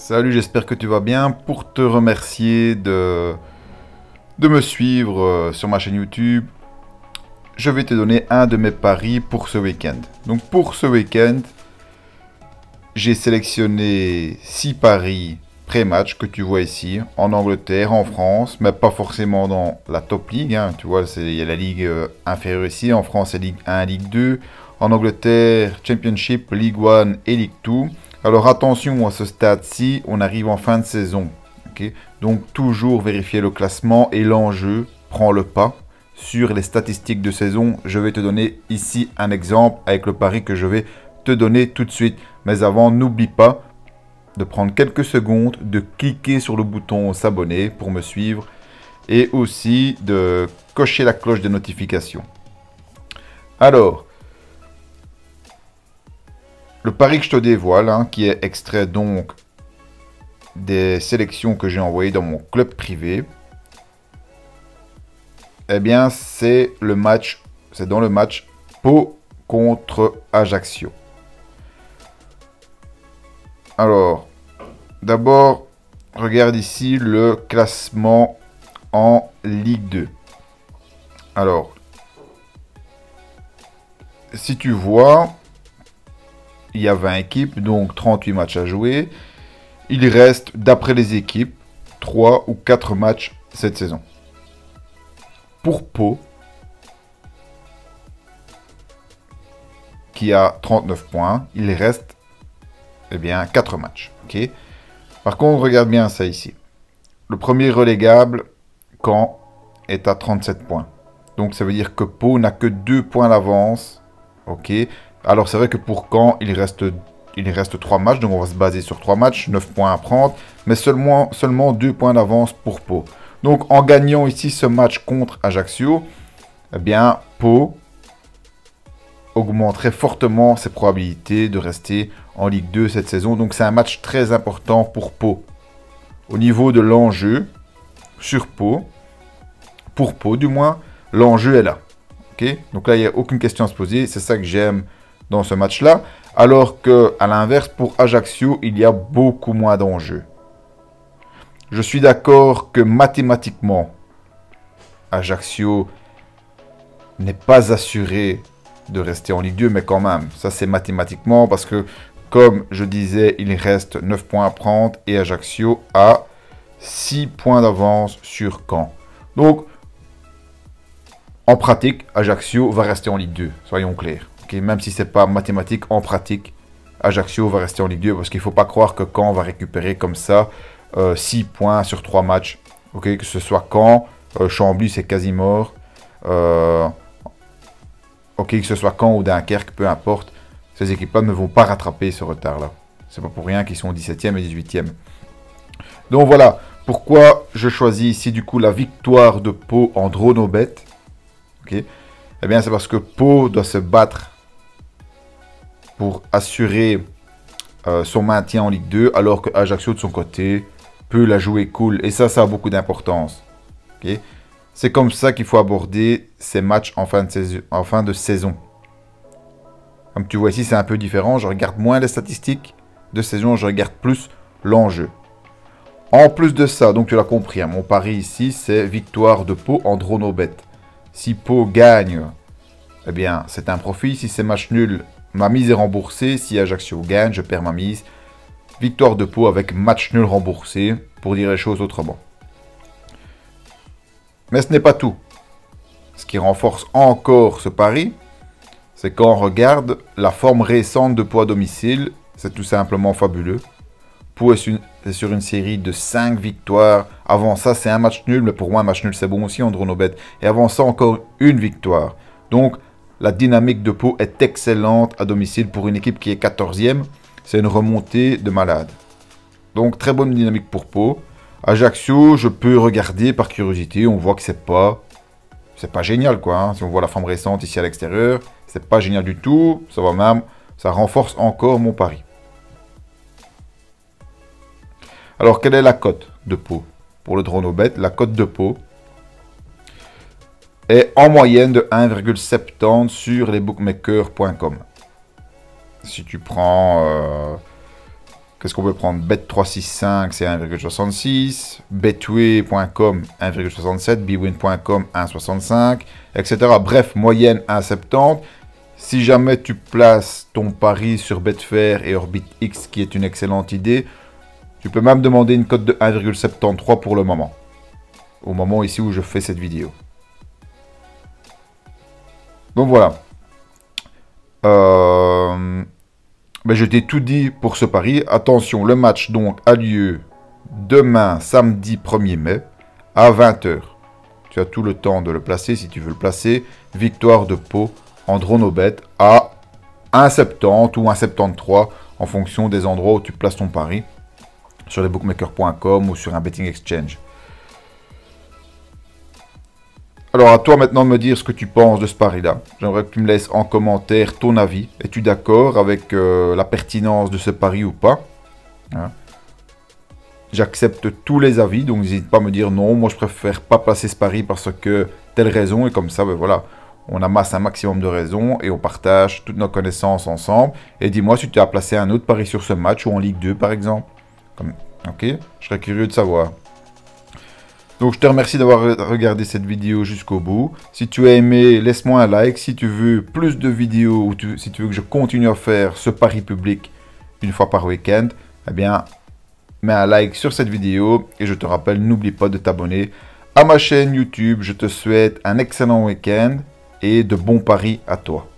Salut, j'espère que tu vas bien. Pour te remercier de me suivre sur ma chaîne YouTube, je vais te donner un de mes paris pour ce week-end. Donc pour ce week-end, j'ai sélectionné 6 paris pré-match que tu vois ici, en Angleterre, en France, mais pas forcément dans la top league, hein. Tu vois, il y a la ligue inférieure ici, en France c'est Ligue 1, Ligue 2, en Angleterre, Championship, Ligue 1 et Ligue 2. Alors attention, à ce stade-ci, on arrive en fin de saison. Okay, donc toujours vérifier le classement et l'enjeu prend le pas sur les statistiques de saison. Je vais te donner ici un exemple avec le pari que je vais te donner tout de suite. Mais avant, n'oublie pas de prendre quelques secondes, de cliquer sur le bouton s'abonner pour me suivre et aussi de cocher la cloche des notifications. Alors, le pari que je te dévoile, hein, qui est extrait donc des sélections que j'ai envoyées dans mon club privé, eh bien c'est dans le match Pau contre Ajaccio. Alors, d'abord, regarde ici le classement en Ligue 2. Alors, si tu vois, il y a 20 équipes, donc 38 matchs à jouer. Il reste, d'après les équipes, 3 ou 4 matchs cette saison. Pour Pau, qui a 39 points, il reste eh bien 4 matchs. Okay. Par contre, regarde bien ça ici. Le premier relégable, Caen, est à 37 points. Donc ça veut dire que Pau n'a que 2 points d'avance. Ok. Alors c'est vrai que pour Caen, il reste 3 matchs, donc on va se baser sur 3 matchs, 9 points à prendre, mais seulement 2 points d'avance pour Pau. Donc en gagnant ici ce match contre Ajaccio, eh bien Pau augmenterait fortement ses probabilités de rester en Ligue 2 cette saison. Donc c'est un match très important pour Pau. Au niveau de l'enjeu, sur Pau, pour Pau du moins, l'enjeu est là. Okay, donc là, il n'y a aucune question à se poser. C'est ça que j'aime dans ce match-là. Alors qu'à l'inverse, pour Ajaccio, il y a beaucoup moins d'enjeux. Je suis d'accord que mathématiquement, Ajaccio n'est pas assuré de rester en Ligue 2, mais quand même, ça c'est mathématiquement parce que, comme je disais, il reste 9 points à prendre et Ajaccio a 6 points d'avance sur Caen. Donc, en pratique, Ajaccio va rester en Ligue 2, soyons clairs. Okay, même si ce n'est pas mathématique, en pratique, Ajaccio va rester en Ligue 2 parce qu'il ne faut pas croire que Caen va récupérer comme ça 6 points sur 3 matchs. Okay, que ce soit Caen, Chambly c'est quasi mort. Que ce soit Caen ou Dunkerque, peu importe, ces équipes-là ne vont pas rattraper ce retard-là. C'est pas pour rien qu'ils sont 17e et 18e. Donc voilà, pourquoi je choisis ici du coup la victoire de Pau en draw no bet. Okay. Eh bien c'est parce que Pau doit se battre pour assurer son maintien en Ligue 2, alors que Ajaccio de son côté peut la jouer cool. Et ça a beaucoup d'importance. Okay. C'est comme ça qu'il faut aborder ces matchs en fin de saison. Comme tu vois ici, c'est un peu différent. Je regarde moins les statistiques de saison, je regarde plus l'enjeu. En plus de ça, donc tu l'as compris, hein, mon pari ici, c'est victoire de Pau en draw no bet. Si Pau gagne, eh bien, c'est un profit. Si c'est match nul, ma mise est remboursée. Si Ajaccio gagne, je perds ma mise. Victoire de Pau avec match nul remboursé, pour dire les choses autrement. Mais ce n'est pas tout. Ce qui renforce encore ce pari, c'est quand on regarde la forme récente de Pau à domicile. C'est tout simplement fabuleux. Pau est sur une série de 5 victoires. Avant ça, c'est un match nul. Mais pour moi, un match nul, c'est bon aussi en draw no bet. Et avant ça, encore une victoire. Donc, la dynamique de Pau est excellente à domicile pour une équipe qui est 14e. C'est une remontée de malade. Donc, très bonne dynamique pour Pau. Ajaccio, je peux regarder par curiosité. On voit que c'est pas génial, quoi. Hein. Si on voit la forme récente ici à l'extérieur, c'est pas génial du tout. Ça va même, ça renforce encore mon pari. Alors, quelle est la cote de Pau? Pour le draw no bet, la cote de Pau est en moyenne de 1,70 sur lesbookmakers.com. Si tu prends Qu'est-ce qu'on peut prendre? Bet365, c'est 1,66. Betway.com, 1,67. Bwin.com, 1,65, etc. Bref, moyenne 1,70. Si jamais tu places ton pari sur Betfair et OrbitX, qui est une excellente idée, tu peux même demander une cote de 1,73 pour le moment. Au moment ici où je fais cette vidéo. Donc voilà. Ben, je t'ai tout dit pour ce pari. Attention, le match donc a lieu demain, samedi 1er mai, à 20 h. Tu as tout le temps de le placer si tu veux le placer. Victoire de Pau en drone au bet à 1,70 ou 1,73 en fonction des endroits où tu places ton pari. Sur lesbookmakers.com ou sur un betting exchange. Alors, à toi maintenant de me dire ce que tu penses de ce pari-là. J'aimerais que tu me laisses en commentaire ton avis. Es-tu d'accord avec la pertinence de ce pari ou pas, hein? J'accepte tous les avis, donc n'hésite pas à me dire non, moi je préfère pas placer ce pari parce que telle raison, et comme ça, ben voilà, on amasse un maximum de raisons et on partage toutes nos connaissances ensemble. Et dis-moi si tu as placé un autre pari sur ce match ou en Ligue 2 par exemple. Ok, je serais curieux de savoir. Donc je te remercie d'avoir regardé cette vidéo jusqu'au bout. Si tu as aimé, laisse-moi un like. Si tu veux plus de vidéos ou si tu veux que je continue à faire ce pari public une fois par week-end, eh bien, mets un like sur cette vidéo. Et je te rappelle, n'oublie pas de t'abonner à ma chaîne YouTube. Je te souhaite un excellent week-end et de bons paris à toi.